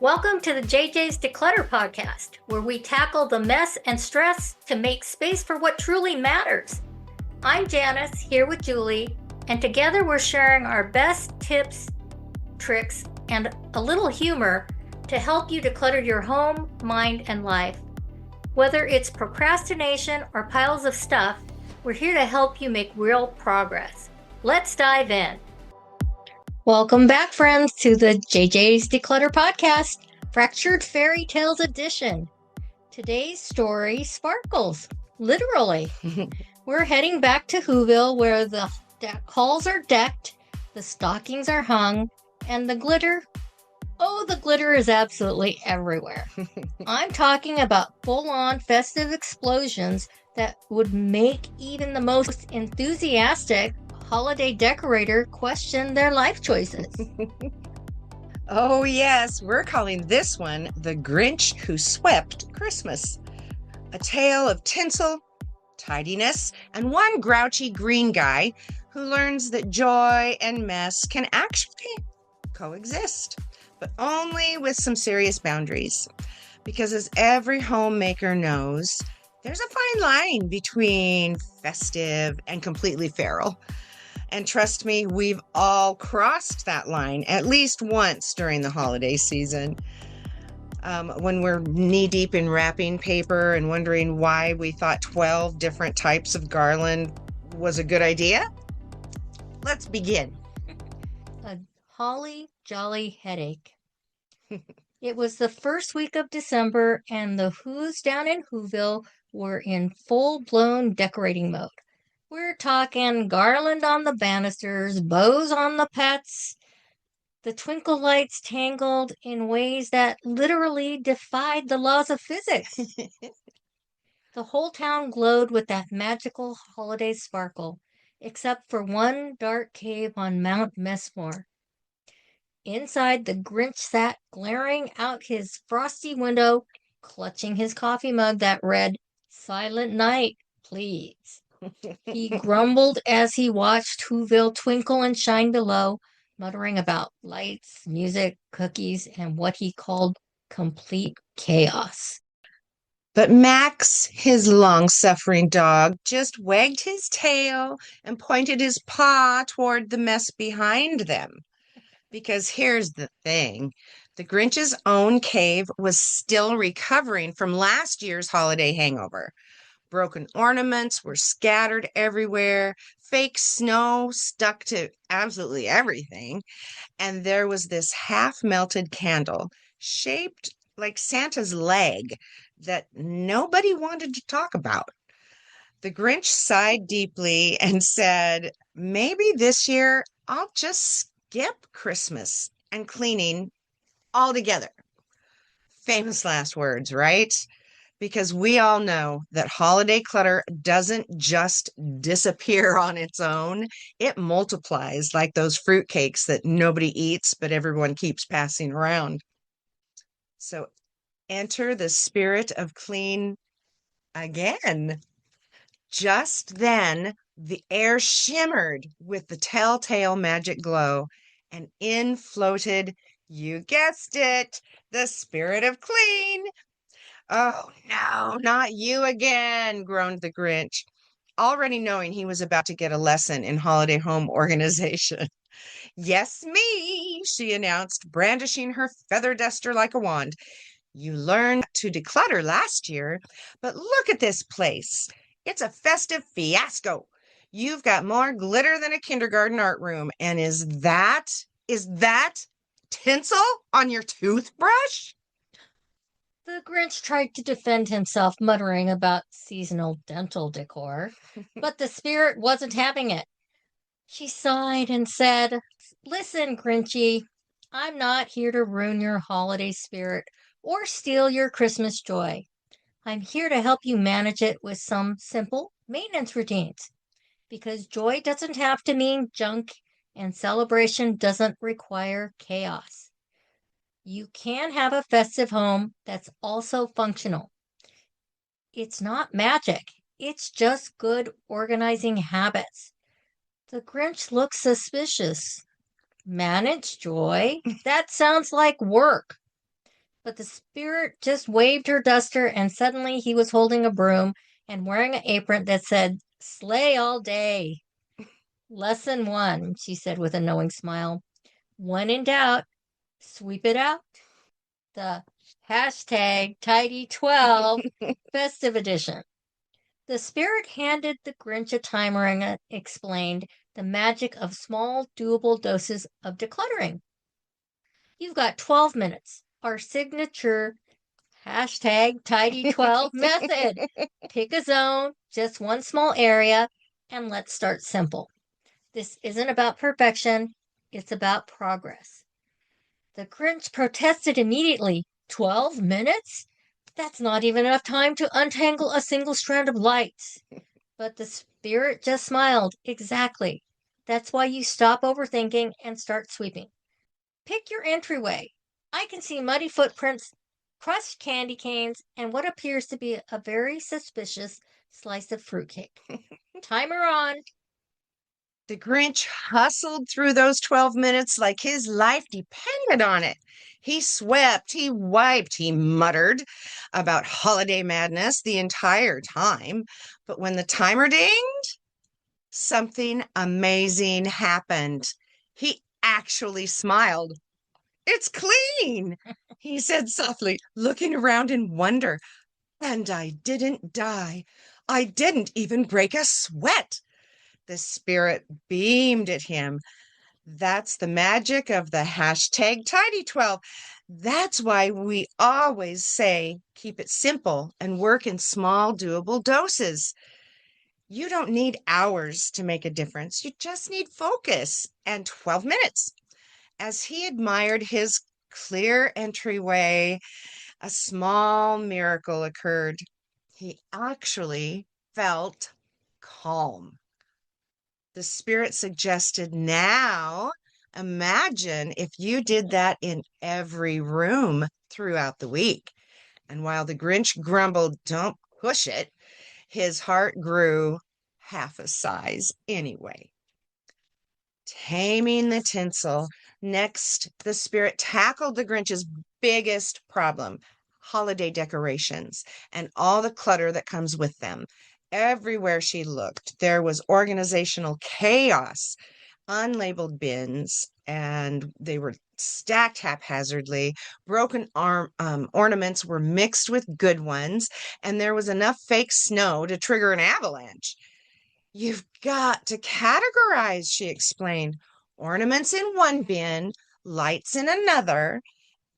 Welcome to the JJ's Declutter podcast, where we tackle the mess and stress to make space for what truly matters. I'm Janice, here with Julie, and together we're sharing our best tips, tricks, and a little humor to help you declutter your home, mind, and life. Whether it's procrastination or piles of stuff, we're here to help you make real progress. Let's dive in. Welcome back, friends, to the JJ's Declutter podcast, Fractured Fairy Tales edition. Today's story sparkles, literally. We're heading back to Whoville, where the halls are decked, the stockings are hung, and the glitter is absolutely everywhere. I'm talking about full-on festive explosions that would make even the most enthusiastic holiday decorator question their life choices. Oh yes, we're calling this one The Grinch Who Swept Christmas. A tale of tinsel, tidiness, and one grouchy green guy who learns that joy and mess can actually coexist, but only with some serious boundaries. Because as every homemaker knows, there's a fine line between festive and completely feral. And trust me, we've all crossed that line at least once during the holiday season. When we're knee-deep in wrapping paper and wondering why we thought 12 different types of garland was a good idea. Let's begin. A holly jolly headache. It was the first week of December, and the Who's down in Whoville were in full-blown decorating mode. We're talking garland on the banisters, bows on the pets, the twinkle lights tangled in ways that literally defied the laws of physics. The whole town glowed with that magical holiday sparkle, except for one dark cave on Mount Messmore. Inside, the Grinch sat glaring out his frosty window, clutching his coffee mug that read, "Silent Night, please." He grumbled as he watched Whoville twinkle and shine below, muttering about lights, music, cookies, and what he called complete chaos. But Max, his long-suffering dog, just wagged his tail and pointed his paw toward the mess behind them. Because here's the thing, the Grinch's own cave was still recovering from last year's holiday hangover. Broken ornaments were scattered everywhere, fake snow stuck to absolutely everything, and there was this half-melted candle shaped like Santa's leg that nobody wanted to talk about. The Grinch sighed deeply and said, "Maybe this year I'll just skip Christmas and cleaning altogether." Famous last words, right? Because we all know that holiday clutter doesn't just disappear on its own. It multiplies like those fruitcakes that nobody eats, but everyone keeps passing around. So enter the spirit of clean again. Just then, the air shimmered with the telltale magic glow, and in floated, you guessed it, the spirit of clean. "Oh, no, not you again," groaned the Grinch, already knowing he was about to get a lesson in holiday home organization. "Yes, me," she announced, brandishing her feather duster like a wand. "You learned to declutter last year, but look at this place. It's a festive fiasco. You've got more glitter than a kindergarten art room. And is that tinsel on your toothbrush?" The Grinch tried to defend himself, muttering about seasonal dental decor, but the spirit wasn't having it. She sighed and said, "Listen, Grinchy, I'm not here to ruin your holiday spirit or steal your Christmas joy. I'm here to help you manage it with some simple maintenance routines, because joy doesn't have to mean junk and celebration doesn't require chaos. You can have a festive home that's also functional. It's not magic. It's just good organizing habits." The Grinch looked suspicious. "Manage joy? That sounds like work." But the spirit just waved her duster, and suddenly he was holding a broom and wearing an apron that said, "Slay all day." Lesson one, she said with a knowing smile. When in doubt, sweep it out. The hashtag Tidy12 festive edition. The spirit handed the Grinch a timer and explained the magic of small, doable doses of decluttering. You've got 12 minutes. Our signature hashtag Tidy12 method. Pick a zone, just one small area, and let's start simple. This isn't about perfection, it's about progress. The Grinch protested immediately. 12 minutes? That's not even enough time to untangle a single strand of lights. But the spirit just smiled. Exactly. That's why you stop overthinking and start sweeping. Pick your entryway. I can see muddy footprints, crushed candy canes, and what appears to be a very suspicious slice of fruitcake. Timer on. The Grinch hustled through those 12 minutes like his life depended on it. He swept, he wiped, he muttered about holiday madness the entire time. But when the timer dinged, something amazing happened. He actually smiled. "It's clean," he said softly, looking around in wonder. "And I didn't die. I didn't even break a sweat." The spirit beamed at him. That's the magic of the hashtag Tidy12. That's why we always say keep it simple and work in small, doable doses. You don't need hours to make a difference. You just need focus and 12 minutes. As he admired his clear entryway, a small miracle occurred. He actually felt calm. The spirit suggested, now imagine if you did that in every room throughout the week. And while the Grinch grumbled, "Don't push it," his heart grew half a size anyway. Taming the tinsel. Next, the spirit tackled the Grinch's biggest problem, holiday decorations, and all the clutter that comes with them. Everywhere she looked, there was organizational chaos, unlabeled bins, and they were stacked haphazardly. Broken ornaments were mixed with good ones, and there was enough fake snow to trigger an avalanche. "You've got to categorize," she explained. "Ornaments in one bin, lights in another,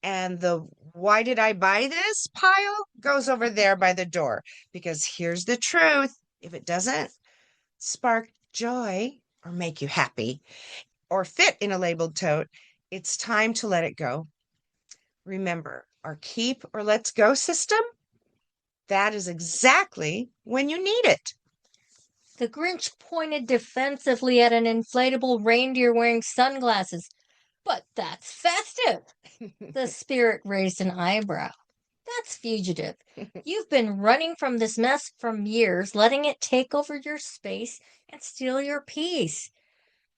and the 'why did I buy this' pile goes over there by the door. Because here's the truth. If it doesn't spark joy or make you happy or fit in a labeled tote, it's time to let it go. Remember, our keep or let's go system? That is exactly when you need it." The Grinch pointed defensively at an inflatable reindeer wearing sunglasses. "But that's festive." The spirit raised an eyebrow. "That's fugitive. You've been running from this mess for years, letting it take over your space and steal your peace."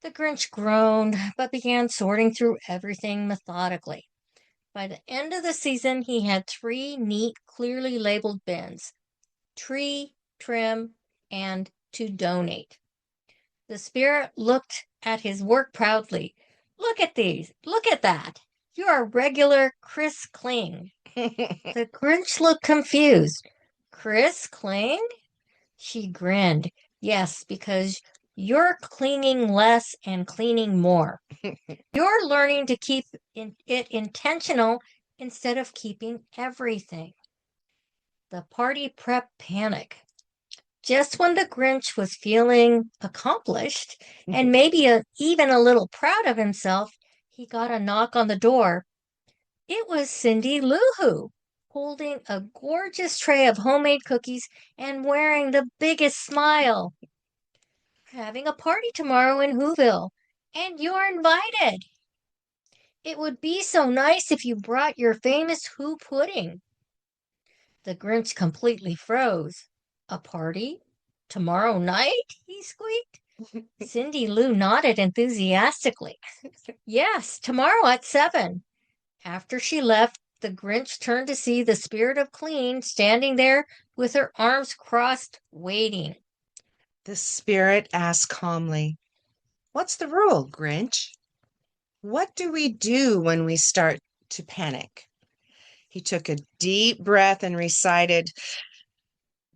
The Grinch groaned, but began sorting through everything methodically. By the end of the season, he had 3 neat, clearly labeled bins: tree, trim, and to donate. The spirit looked at his work proudly. "Look at these. Look at that. You're a regular Chris Kling." The Grinch looked confused. "Chris Kling?" She grinned. "Yes, because you're clinging less and cleaning more. You're learning to keep it intentional instead of keeping everything." The party prep panic. Just when the Grinch was feeling accomplished and maybe even a little proud of himself, he got a knock on the door. It was Cindy Lou Who, holding a gorgeous tray of homemade cookies and wearing the biggest smile. "We're having a party tomorrow in Whoville, and you're invited. It would be so nice if you brought your famous Who pudding." The Grinch completely froze. "A party? Tomorrow night?" he squeaked. Cindy Lou nodded enthusiastically. "Yes, tomorrow at 7. After she left, the Grinch turned to see the spirit of clean standing there with her arms crossed, waiting. The spirit asked calmly, "What's the rule, Grinch? What do we do when we start to panic?" He took a deep breath and recited,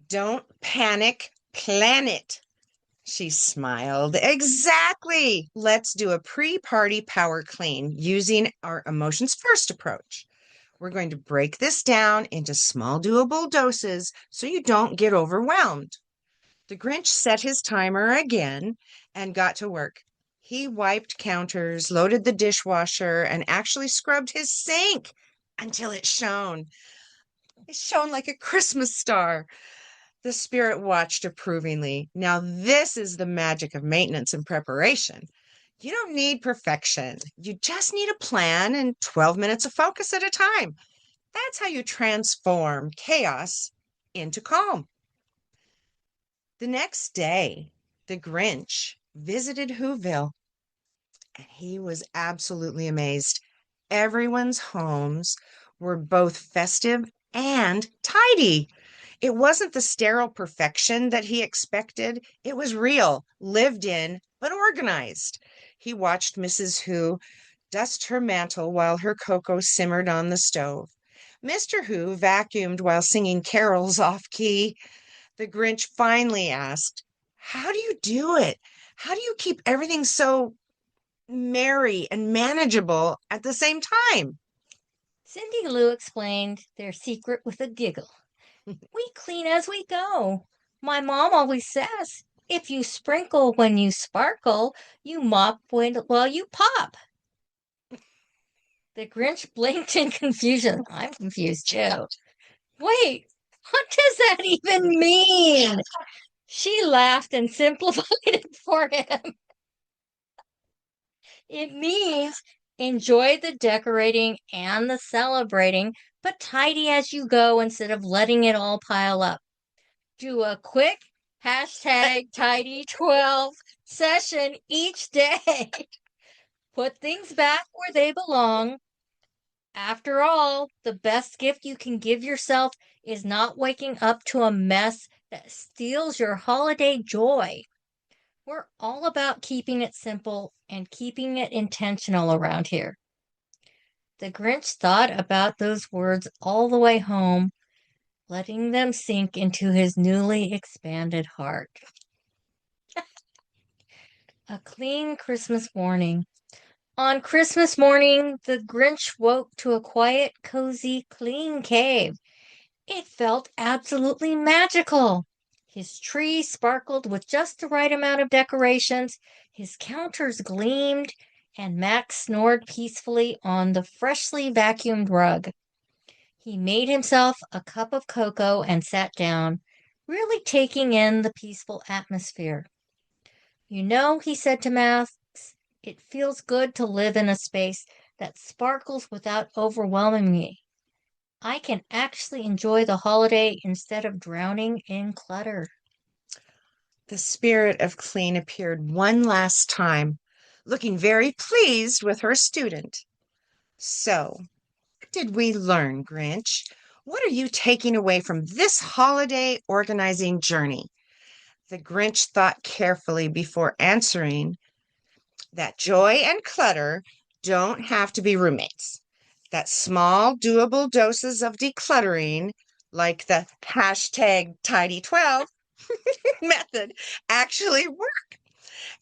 "Don't panic, plan it." She smiled. "Exactly. Let's do a pre-party power clean using our emotions first approach. We're going to break this down into small, doable doses so you don't get overwhelmed." The Grinch set his timer again and got to work. He wiped counters, loaded the dishwasher, and actually scrubbed his sink until it shone. It shone like a Christmas star. The spirit watched approvingly. Now, this is the magic of maintenance and preparation. You don't need perfection. You just need a plan and 12 minutes of focus at a time. That's how you transform chaos into calm. The next day, the Grinch visited Whoville, and he was absolutely amazed. Everyone's homes were both festive and tidy. It wasn't the sterile perfection that he expected. It was real, lived in, but organized. He watched Mrs. Who dust her mantle while her cocoa simmered on the stove. Mr. Who vacuumed while singing carols off key. The Grinch finally asked, "How do you do it? How do you keep everything so merry and manageable at the same time?" Cindy Lou explained their secret with a giggle. "We clean as we go. My mom always says, if you sprinkle when you sparkle, you mop while you pop." The Grinch blinked in confusion. I'm confused too. "Wait, what does that even mean?" She laughed and simplified it for him. "It means enjoy the decorating and the celebrating, but tidy as you go instead of letting it all pile up. Do a quick hashtag tidy12 session each day. Put things back where they belong. After all, the best gift you can give yourself is not waking up to a mess that steals your holiday joy." We're all about keeping it simple and keeping it intentional around here. The Grinch thought about those words all the way home, letting them sink into his newly expanded heart. A clean Christmas morning. On Christmas morning, the Grinch woke to a quiet, cozy, clean cave. It felt absolutely magical. His tree sparkled with just the right amount of decorations, his counters gleamed, and Max snored peacefully on the freshly vacuumed rug. He made himself a cup of cocoa and sat down, really taking in the peaceful atmosphere. "You know," he said to Max, "it feels good to live in a space that sparkles without overwhelming me. I can actually enjoy the holiday instead of drowning in clutter." The spirit of clean appeared one last time, looking very pleased with her student. "So, what did we learn, Grinch? What are you taking away from this holiday organizing journey?" The Grinch thought carefully before answering that joy and clutter don't have to be roommates. That small, doable doses of decluttering, like the hashtag tidy12 method, actually work.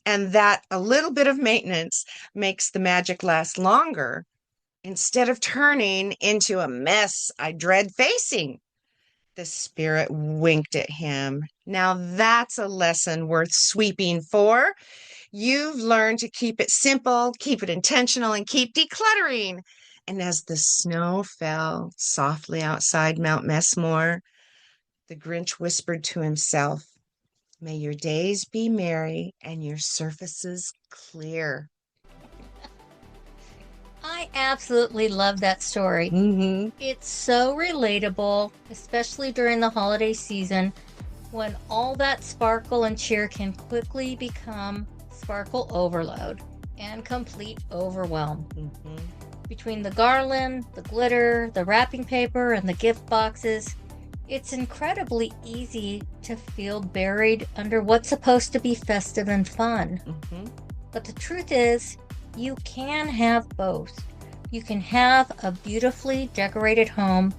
And that a little bit of maintenance makes the magic last longer instead of turning into a mess I dread facing. The spirit winked at him. Now that's a lesson worth sweeping for. You've learned to keep it simple, keep it intentional, and keep decluttering. And as the snow fell softly outside Mount Messmore, the Grinch whispered to himself, "May your days be merry and your surfaces clear." I absolutely love that story. It's so relatable, especially during the holiday season when all that sparkle and cheer can quickly become sparkle overload and complete overwhelm. Between the garland, the glitter, the wrapping paper, and the gift boxes, it's incredibly easy to feel buried under what's supposed to be festive and fun. But the truth is, you can have both. You can have a beautifully decorated home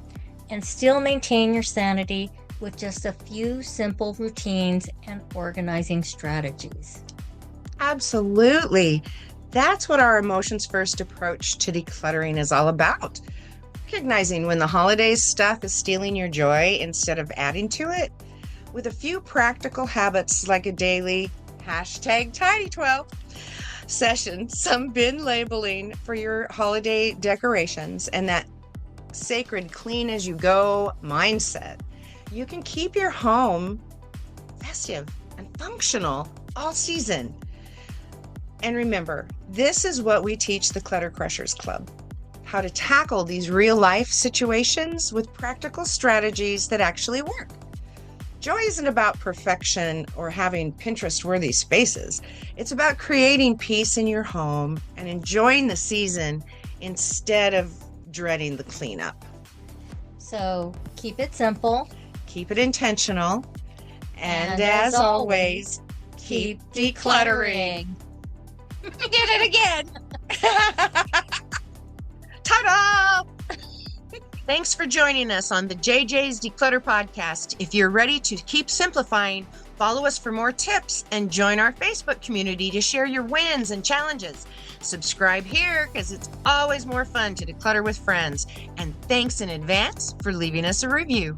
and still maintain your sanity with just a few simple routines and organizing strategies. Absolutely. That's what our emotions first approach to decluttering is all about. Recognizing when the holidays stuff is stealing your joy instead of adding to it. With a few practical habits like a daily #Tidy12 session, some bin labeling for your holiday decorations, and that sacred clean as you go mindset, you can keep your home festive and functional all season. And remember, this is what we teach the Clutter Crushers Club: how to tackle these real life situations with practical strategies that actually work. Joy isn't about perfection or having Pinterest-worthy spaces. It's about creating peace in your home and enjoying the season instead of dreading the cleanup. So keep it simple. Keep it intentional. And as always, keep decluttering. I did it again. Ta-da! Thanks for joining us on the JJ's Declutter podcast. If you're ready to keep simplifying, follow us for more tips and join our Facebook community to share your wins and challenges. Subscribe here because it's always more fun to declutter with friends. And thanks in advance for leaving us a review.